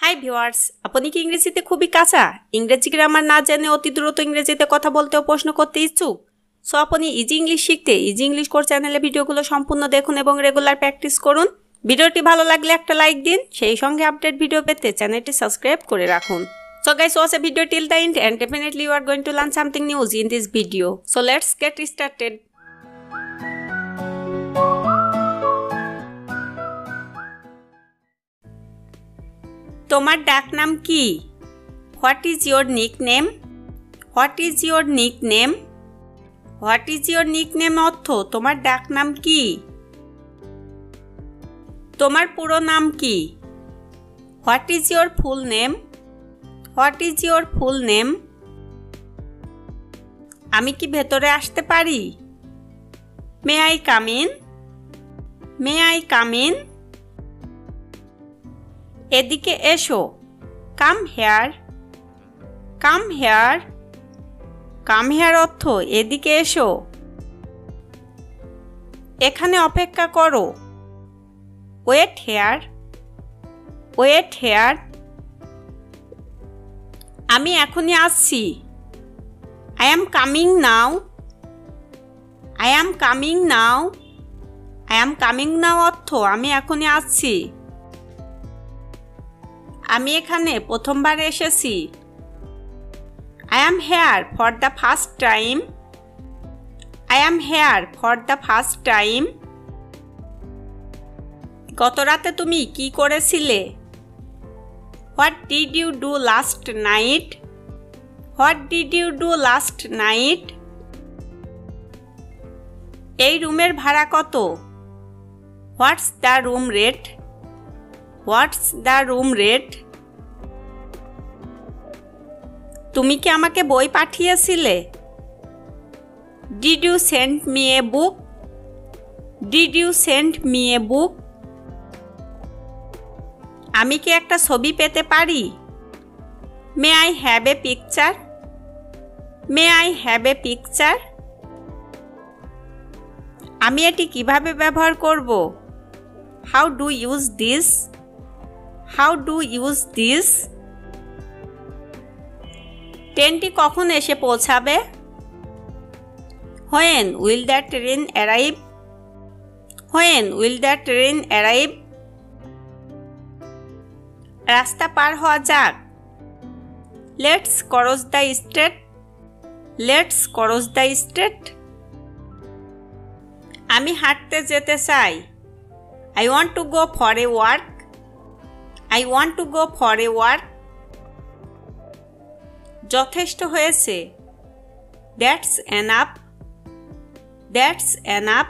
Hi viewers, আপনি কি ইংরেজিতে খুবই কাঁচা? ইংরেজি গ্রামার না জেনে অতি দ্রুত ইংরেজিতে কথা বলতে ও প্রশ্ন করতে ইচ্ছুক? সো আপনি ইজি ইংলিশ শিখতে ইজি ইংলিশ কোর্স চ্যানেলে ভিডিওগুলো সম্পূর্ণ দেখুন এবং রেগুলার প্র্যাকটিস করুন। ভিডিওটি ভালো লাগলে একটা লাইক দিন, সেই সঙ্গে আপডেট ভিডিও পেতে চ্যানেলটি সাবস্ক্রাইব করে রাখুন। So guys, watch the video till the end and definitely you are going to learn something new in this video. So let's get started. তোমার ডাকনাম কি? What is your nickname? What is your nickname? What is your nickname অর্থ তোমার ডাকনাম কি? তোমার পুরো নাম কি? What is your full name? What is your full name? আমি কি ভেতরে আসতে পারি? May I come in? May I come in? এদিকে এসো। Come here. Come here. Come here অর্থ এদিকে এসো। এখানে অপেক্ষা করো। Wait here. Wait here. আমি এখনই আসছি। I am coming now. I am coming now. I am coming now অর্থ আমি এখনই আসছি। আমি এখানে প্রথমবার এসেছি। I am here for the first time. I am here for the first time. গত রাতে তুমি কি করেছিলে? What did you do last night? What did you do last night? এই রুমের ভাড়া কত? What's the room rate? What's the room rate? তুমি কি আমাকে বই পাঠিয়েছিলে? Did you send me a book? Did you send me a book? আমি কি একটা ছবি পেতে পারি? May I have a picture? May I have a picture? আমি এটি কিভাবে ব্যবহার করব? How do you use this? How do you use this? ট্রেনটি কখন এসে পৌঁছাবে? When will that train arrive? When will that train arrive? রাস্তা পার হওয়া যাক। Let's cross the street. Let's cross the street. আমি হাঁটতে যেতে চাই। I want to go for a walk. I want to go for a walk. যথেষ্ট হয়েছে। That's enough. That's enough.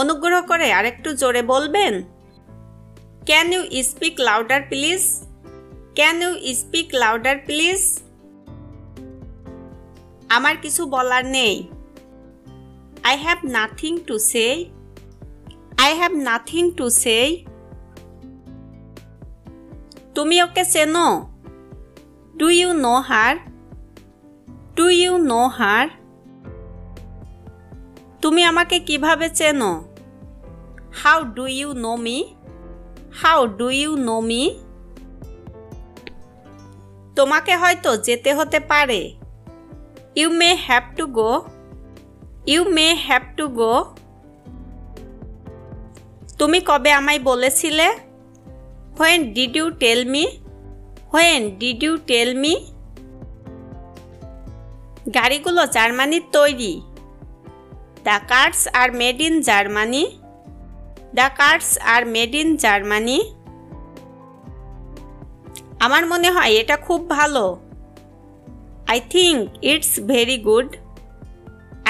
অনুগ্রহ করে আরেকটু জোরে বলবেন? Can you speak louder please? Can you speak louder please? আমার কিছু বলার নেই। I have nothing to say. I have nothing to say. তুমি ওকে চেনো? Do you know her? Do you know her? তুমি আমাকে কিভাবে চেনো? How do you know me? How do you know me? তোমাকে হয়তো যেতে হতে পারে। You may have to go. You may have to go. তুমি কবে আমায় বলেছিলে? When did you tell me? When did you tell me? গাড়িগুলো জার্মানির তৈরি। The cars are made in Germany. The cars are made in Germany. আমার মনে হয় এটা খুব ভালো। I think it's very good.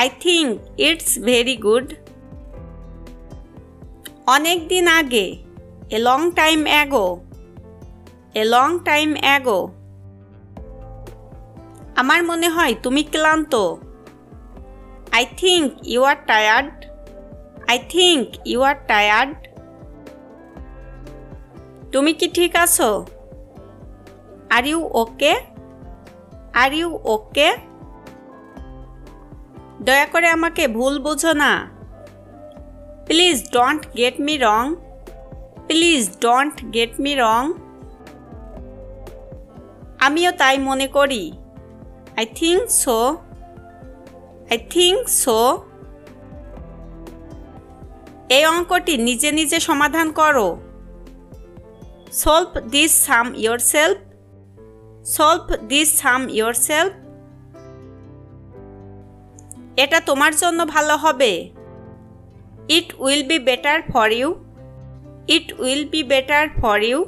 I think it's very good. অনেক দিন আগে। A long time ago. A long time ago. আমার মনে হয় তুমি ক্লান্ত। I think you are tired. I think you are tired. তুমি কি ঠিক আছো? Are you okay? Are you okay? দয়া করে আমাকে ভুল বুঝো না। Please don't get me wrong. Please don't get me রং। আমিও তাই মনে করি। I think so. I think so. এই অঙ্কটি নিজে নিজে সমাধান করো। Solve this sum yourself. Solve this sum yourself. এটা তোমার জন্য ভালো হবে। It will be better for you. It will be better for you.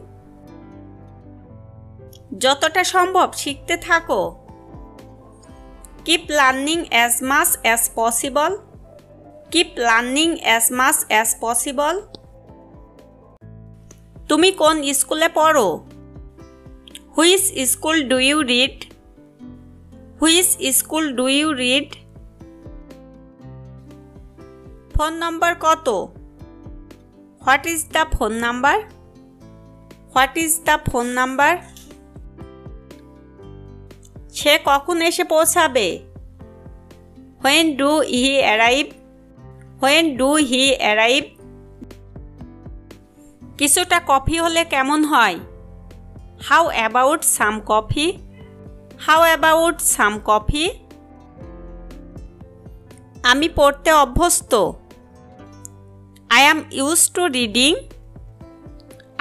যতটা সম্ভব শিখতে থাকো। Keep learning as much as possible. Keep learning as much as possible. তুমি কোন স্কুলে পড়ো? Which school do you read? Which school do you read? Phone নম্বর কত? What is the phone number? What is the phone number? সে কখন এসে পৌঁছাবে? When do he arrive? When do he arrive? কিছুটা coffee হলে কেমন হয়? How about some coffee? How about some coffee? আমি পড়তে অভ্যস্ত। I am used to reading.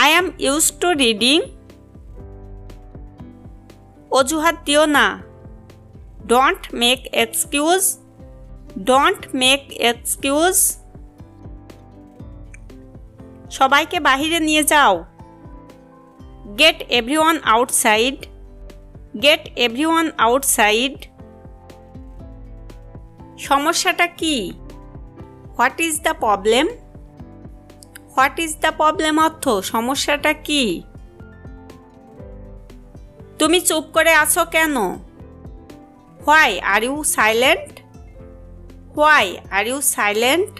I am used to reading. অজুহাত দিও না। Don't make excuse. Don't make excuse. সবাইকে বাহিরে নিয়ে যাও। Get everyone outside. Get everyone outside. সমস্যাটা কি? What is the problem? What is the problem অর্থ সমস্যাটা কি? তুমি চুপ করে আছো কেন? Why are you silent? Why are you silent?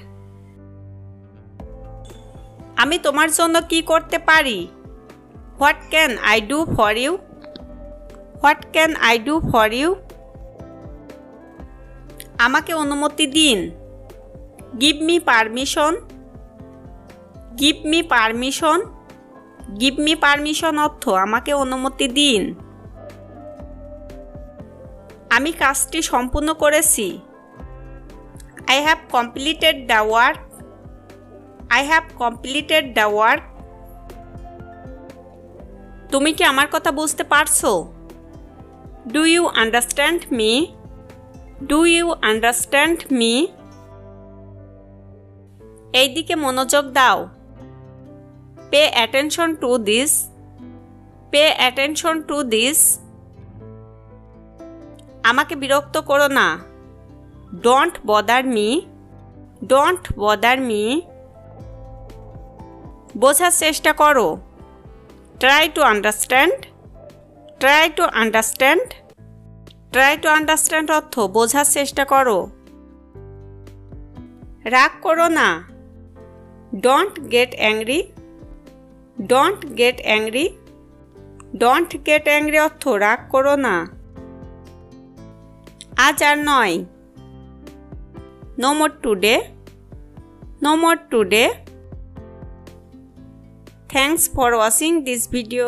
আমি তোমার জন্য কি করতে পারি? What can I do for you? What can I do for you? আমাকে অনুমতি দিন। Give me permission. Give me permission. Give me permission অর্থ আমাকে অনুমতি দিন। আমি কাজটি সম্পূর্ণ করেছি। I have completed the work. I have completed the work. তুমি কি আমার কথা বুঝতে পারছো? Do you understand me? Do you understand me? এই দিকে মনোযোগ দাও। Pay attention to this. Pay attention to this. আমাকে বিরক্ত করো না। Don't bother me. Don't bother me. বোঝার চেষ্টা করো। Try to understand. Try to understand. Try to understand অর্থ বোঝার চেষ্টা করো। রাগ করো না। Don't get angry. Don't get angry. Don't get angry অর্থ রাগ করো না। আজ আর নয়। No more today. No more today. Thanks for watching this video.